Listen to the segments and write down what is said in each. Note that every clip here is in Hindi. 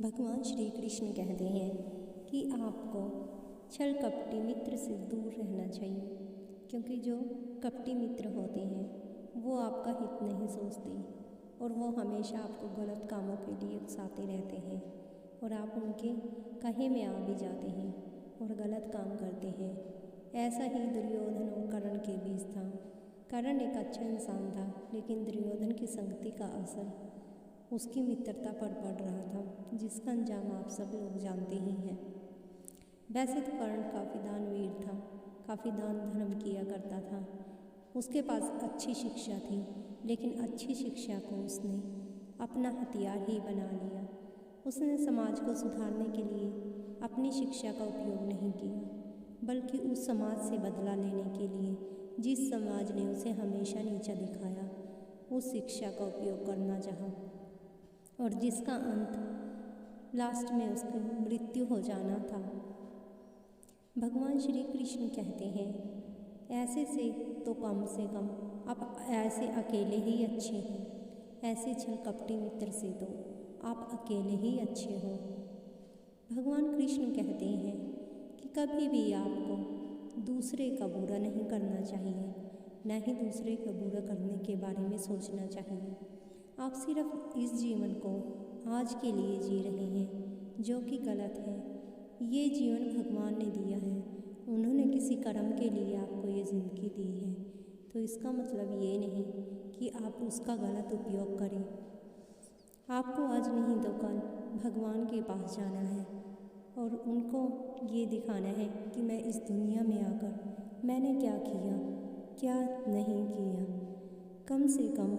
भगवान श्री कृष्ण कहते हैं कि आपको छल कपटी मित्र से दूर रहना चाहिए, क्योंकि जो कपटी मित्र होते हैं वो आपका हित नहीं सोचते और वो हमेशा आपको गलत कामों के लिए उकसाते रहते हैं और आप उनके कहे में आ भी जाते हैं और गलत काम करते हैं। ऐसा ही दुर्योधन और कर्ण के बीच था। कर्ण एक अच्छा इंसान था, लेकिन दुर्योधन की संगति का असर उसकी मित्रता पर पड़ रहा था, जिसका अंजाम आप सब लोग जानते ही हैं। वैसे तो कर्ण काफ़ी दानवीर था, काफ़ी दान धर्म किया करता था, उसके पास अच्छी शिक्षा थी, लेकिन अच्छी शिक्षा को उसने अपना हथियार ही बना लिया। उसने समाज को सुधारने के लिए अपनी शिक्षा का उपयोग नहीं किया, बल्कि उस समाज से बदला लेने के लिए जिस समाज ने उसे हमेशा नीचा दिखाया, उस शिक्षा का उपयोग करना चाहा और जिसका अंत लास्ट में उसकी मृत्यु हो जाना था। भगवान श्री कृष्ण कहते हैं, ऐसे से तो कम से कम आप ऐसे अकेले ही अच्छे हैं, ऐसे छल कपटी मित्र से तो आप अकेले ही अच्छे हो। भगवान कृष्ण कहते हैं कि कभी भी आपको दूसरे का बुरा नहीं करना चाहिए, न ही दूसरे का बुरा करने के बारे में सोचना चाहिए। आप सिर्फ इस जीवन को आज के लिए जी रहे हैं, जो कि गलत है। ये जीवन भगवान ने दिया है, उन्होंने किसी कर्म के लिए आपको ये ज़िंदगी दी है, तो इसका मतलब ये नहीं कि आप उसका गलत उपयोग करें। आपको आज नहीं तो कल भगवान के पास जाना है और उनको ये दिखाना है कि मैं इस दुनिया में आकर मैंने क्या किया, क्या नहीं किया। कम से कम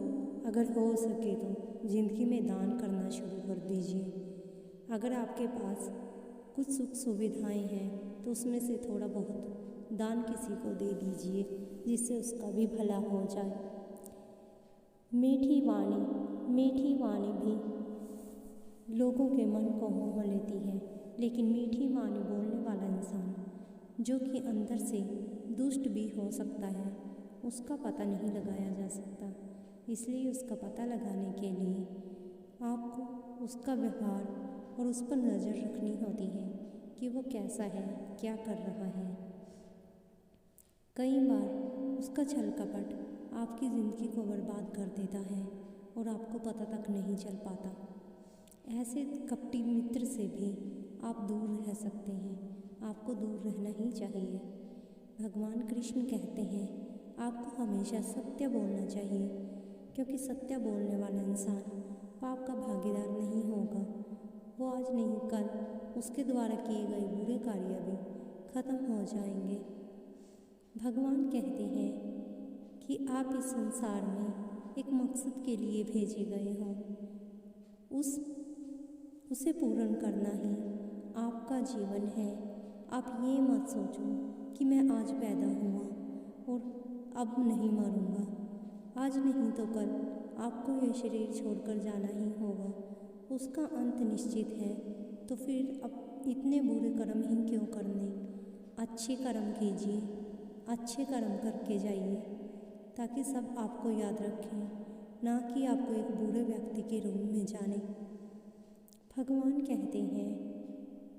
अगर हो सके तो ज़िंदगी में दान करना शुरू कर दीजिए। अगर आपके पास कुछ सुख सुविधाएं हैं तो उसमें से थोड़ा बहुत दान किसी को दे दीजिए, जिससे उसका भी भला हो जाए। मीठी वाणी भी लोगों के मन को मोह लेती है, लेकिन मीठी वाणी बोलने वाला इंसान जो कि अंदर से दुष्ट भी हो सकता है, उसका पता नहीं लगाया जा सकता। इसलिए उसका पता लगाने के लिए आपको उसका व्यवहार और उस पर नज़र रखनी होती है कि वो कैसा है, क्या कर रहा है। कई बार उसका छल कपट आपकी ज़िंदगी को बर्बाद कर देता है और आपको पता तक नहीं चल पाता। ऐसे कपटी मित्र से भी आप दूर रह सकते हैं, आपको दूर रहना ही चाहिए। भगवान कृष्ण कहते हैं आपको हमेशा सत्य बोलना चाहिए, क्योंकि सत्य बोलने वाला इंसान पाप का भागीदार नहीं होगा। वो आज नहीं कल उसके द्वारा किए गए बुरे कार्य भी खत्म हो जाएंगे। भगवान कहते हैं कि आप इस संसार में एक मकसद के लिए भेजे गए हो, उसे पूर्ण करना ही आपका जीवन है। आप ये मत सोचो कि मैं आज पैदा हुआ और अब नहीं मरूंगा, आज नहीं तो कल आपको ये शरीर छोड़कर जाना ही होगा, उसका अंत निश्चित है। तो फिर अब इतने बुरे कर्म ही क्यों करने, अच्छे कर्म कीजिए, अच्छे कर्म करके जाइए, ताकि सब आपको याद रखें, ना कि आपको एक बुरे व्यक्ति के रूप में जाने। भगवान कहते हैं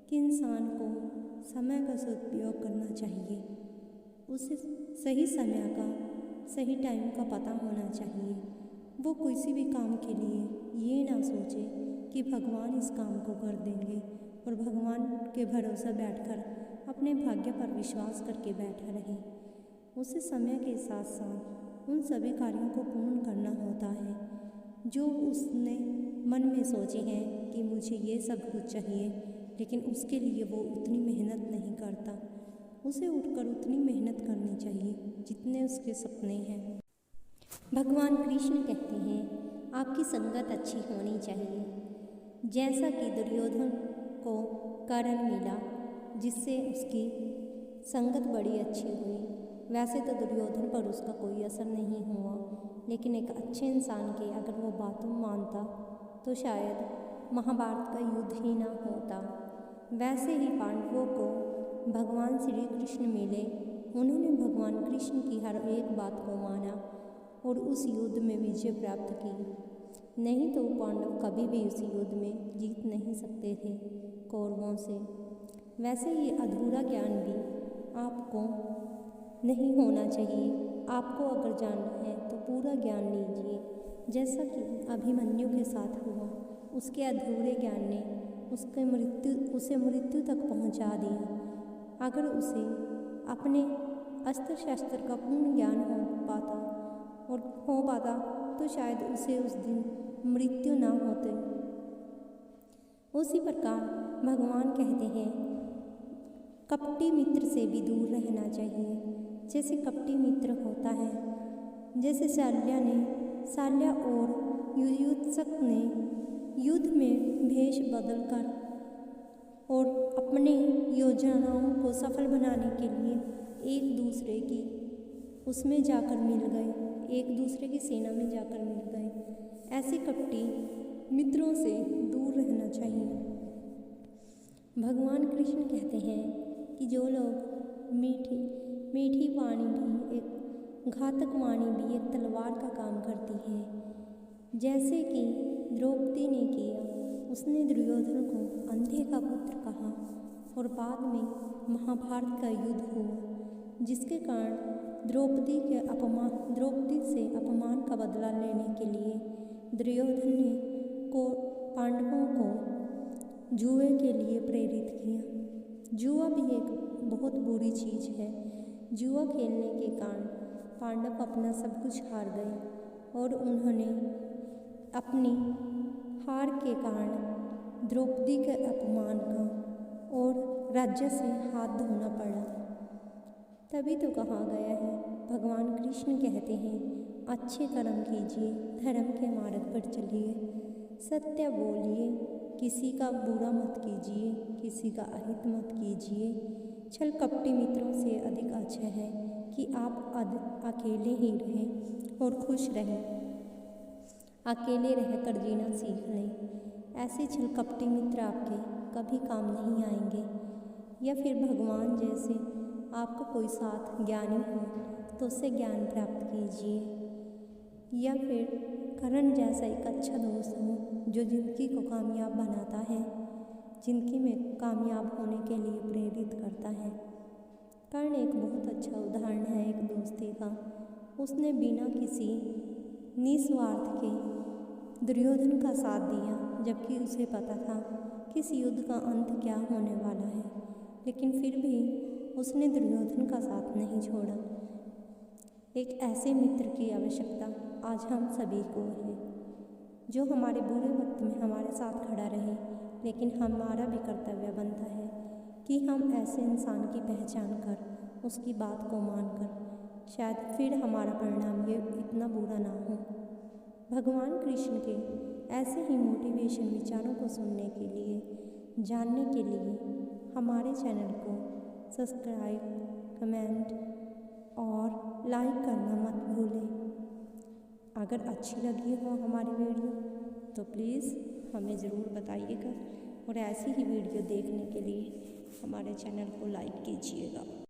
कि इंसान को समय का सदुपयोग करना चाहिए, उसे सही समय का सही टाइम का पता होना चाहिए। वो किसी भी काम के लिए ये ना सोचे कि भगवान इस काम को कर देंगे और भगवान के भरोसे बैठकर अपने भाग्य पर विश्वास करके बैठा रहे। उसे समय के साथ साथ उन सभी कार्यों को पूर्ण करना होता है जो उसने मन में सोचे हैं कि मुझे ये सब कुछ चाहिए, लेकिन उसके लिए वो उतनी मेहनत नहीं करता। उसे उठकर उतनी मेहनत करनी चाहिए जितने उसके सपने हैं। भगवान कृष्ण कहते हैं आपकी संगत अच्छी होनी चाहिए। जैसा कि दुर्योधन को कर्ण मिला जिससे उसकी संगत बड़ी अच्छी हुई, वैसे तो दुर्योधन पर उसका कोई असर नहीं हुआ, लेकिन एक अच्छे इंसान के अगर वो बातों मानता तो शायद महाभारत का युद्ध ही ना होता। वैसे ही पांडवों को भगवान श्री कृष्ण मिले, उन्होंने भगवान कृष्ण की हर एक बात को माना और उस युद्ध में विजय प्राप्त की। नहीं तो पांडव कभी भी उस युद्ध में जीत नहीं सकते थे कौरवों से। वैसे ये अधूरा ज्ञान भी आपको नहीं होना चाहिए। आपको अगर जानना है तो पूरा ज्ञान लीजिए, जैसा कि अभिमन्यु के साथ हुआ। उसके अधूरे ज्ञान ने उसे मृत्यु तक पहुंचा दिया। अगर उसे अपने अस्त्र शस्त्र का पूर्ण ज्ञान हो पाता तो शायद उसे उस दिन मृत्यु न होते। उसी प्रकार भगवान कहते हैं कपटी मित्र से भी दूर रहना चाहिए। जैसे कपटी मित्र होता है, जैसे शाल्य और युयुत्सक ने युद्ध में भेष बदलकर और अपने योजनाओं को सफल बनाने के लिए एक दूसरे की उसमें जाकर मिल गए, एक दूसरे की सेना में जाकर मिल गए। ऐसे कपटी मित्रों से दूर रहना चाहिए। भगवान कृष्ण कहते हैं कि जो लोग मीठी वाणी भी एक घातक वाणी भी एक तलवार का काम करती है, जैसे कि द्रौपदी ने किया। उसने दुर्योधन को अंधे का पुत्र कहा और बाद में महाभारत का युद्ध हुआ, जिसके कारण द्रौपदी से अपमान का बदला लेने के लिए दुर्योधन ने पांडवों को जुए के लिए प्रेरित किया। जुआ भी एक बहुत बुरी चीज़ है। जुआ खेलने के कारण पांडव अपना सब कुछ हार गए और उन्होंने अपनी हार के कारण द्रौपदी के अपमान का और राज्य से हाथ धोना पड़ा। तभी तो कहा गया है, भगवान कृष्ण कहते हैं अच्छे कर्म कीजिए, धर्म के मार्ग पर चलिए, सत्य बोलिए, किसी का बुरा मत कीजिए, किसी का अहित मत कीजिए। छल कपटी मित्रों से अधिक अच्छा है कि आप अकेले ही रहें और खुश रहें। अकेले रहकर जीना सीख लें। ऐसे छल कपटी मित्र आपके कभी काम नहीं आएंगे। या फिर भगवान जैसे आपका कोई साथ ज्ञानी हो तो उससे ज्ञान प्राप्त कीजिए। या फिर करण जैसा एक अच्छा दोस्त हो जो जिंदगी को कामयाब बनाता है, जिंदगी में कामयाब होने के लिए प्रेरित करता है। कर्ण एक बहुत अच्छा उदाहरण है एक दोस्ती का। उसने बिना किसी निस्वार्थ के दुर्योधन का साथ दिया, जबकि उसे पता था कि इस युद्ध का अंत क्या होने वाला है, लेकिन फिर भी उसने दुर्योधन का साथ नहीं छोड़ा। एक ऐसे मित्र की आवश्यकता आज हम सभी को है, जो हमारे बुरे वक्त में हमारे साथ खड़ा रहे। लेकिन हमारा भी कर्तव्य बनता है कि हम ऐसे इंसान की पहचान कर उसकी बात को मानकर शायद फिर हमारा परिणाम ये इतना बुरा ना हो। भगवान कृष्ण के ऐसे ही मोटिवेशन विचारों को सुनने के लिए, जानने के लिए हमारे चैनल को सब्सक्राइब, कमेंट और लाइक करना मत भूलें। अगर अच्छी लगी हो हमारी वीडियो तो प्लीज़ हमें ज़रूर बताइएगा और ऐसी ही वीडियो देखने के लिए हमारे चैनल को लाइक कीजिएगा।